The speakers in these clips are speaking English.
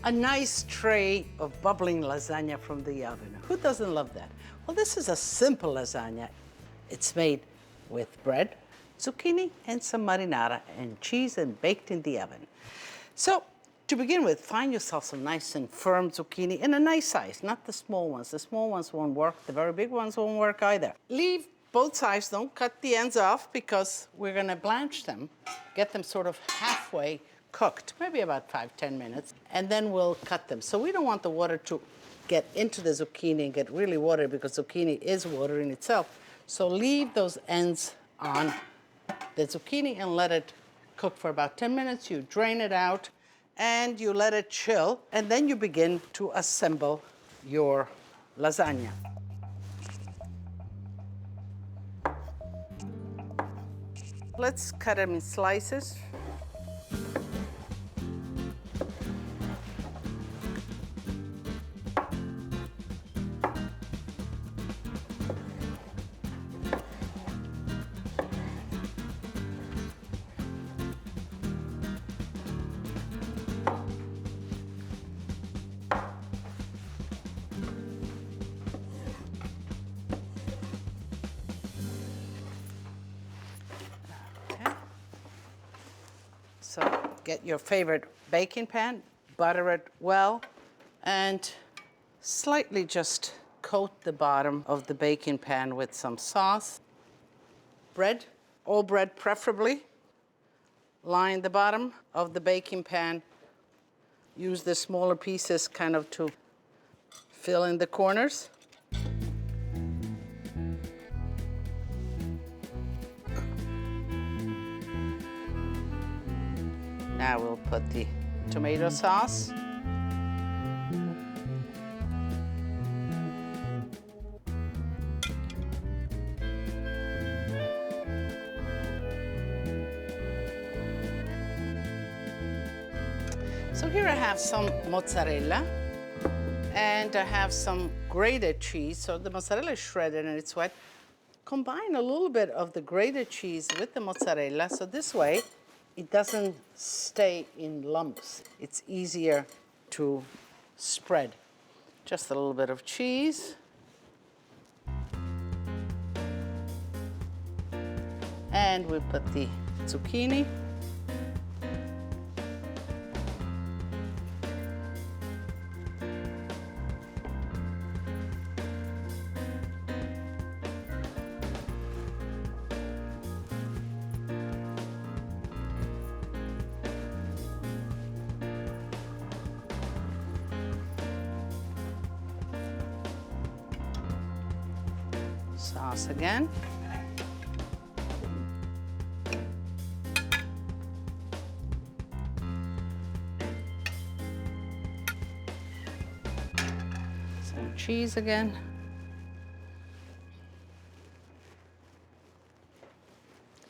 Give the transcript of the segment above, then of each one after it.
A nice tray of bubbling lasagna from the oven. Who doesn't love that? Well, this is a simple lasagna. It's made with bread, zucchini, and some marinara, and cheese, and baked in the oven. So, to begin with, find yourself some nice and firm zucchini in a nice size, not the small ones. The small ones won't work, the very big ones won't work either. Leave both sides, don't cut the ends off because we're gonna blanch them, get them sort of halfway cooked, maybe about 5-10 minutes, and then we'll cut them. So we don't want the water to get into the zucchini and get really watery because zucchini is water in itself. So leave those ends on the zucchini and let it cook for about 10 minutes. You drain it out and you let it chill, and then you begin to assemble your lasagna. Let's cut them in slices. So get your favorite baking pan, butter it well, and slightly just coat the bottom of the baking pan with some sauce. Bread, all bread preferably. Line the bottom of the baking pan. Use the smaller pieces kind of to fill in the corners. Now we'll put the tomato sauce. So here I have some mozzarella, and I have some grated cheese. So the mozzarella is shredded and it's wet. Combine a little bit of the grated cheese with the mozzarella, so this way it doesn't stay in lumps. It's easier to spread. Just a little bit of cheese. And we put the zucchini. Sauce again. Some cheese again.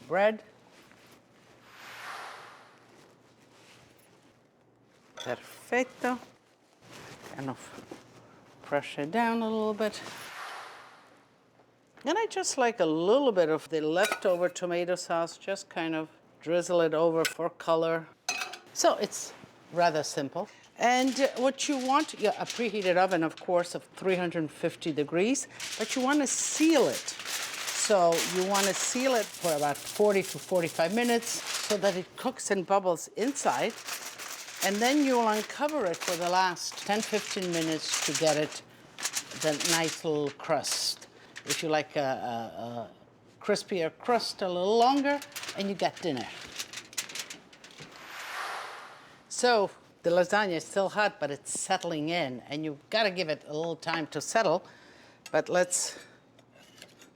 Bread. Perfetto. Kind of brush it down a little bit. And I just like a little bit of the leftover tomato sauce, just kind of drizzle it over for color. So it's rather simple. And what you want, yeah, a preheated oven, of course, of 350 degrees, but you want to seal it. So you want to seal it for about 40 to 45 minutes so that it cooks and bubbles inside. And then you'll uncover it for the last 10-15 minutes to get it the nice little crust. If you like a crispier crust a little longer, and you get dinner. So the lasagna is still hot, but it's settling in, and you've got to give it a little time to settle. But let's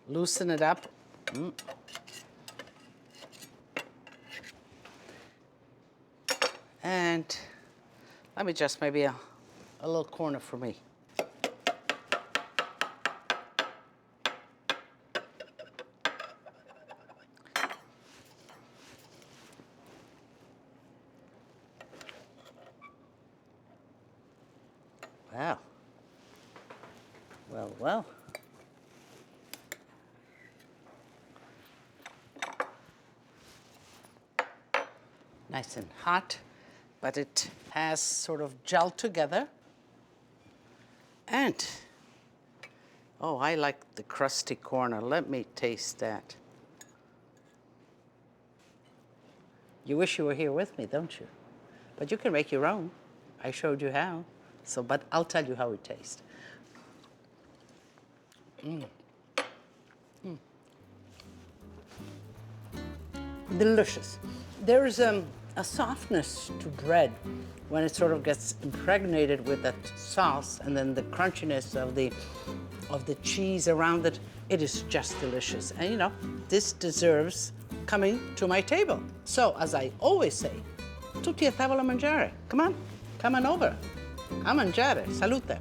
loosen it up. And let me just maybe a little corner for me. Wow. Well, well. Nice and hot, but it has sort of gelled together. And, oh, I like the crusty corner. Let me taste that. You wish you were here with me, don't you? But you can make your own. I showed you how. So, but I'll tell you how it tastes. Delicious. There is a softness to bread when it sort of gets impregnated with that sauce, and then the crunchiness of the cheese around it. It is just delicious. And you know, this deserves coming to my table. So, as I always say, tutti a tavola a mangiare. Come on over. A mangiare. Salute.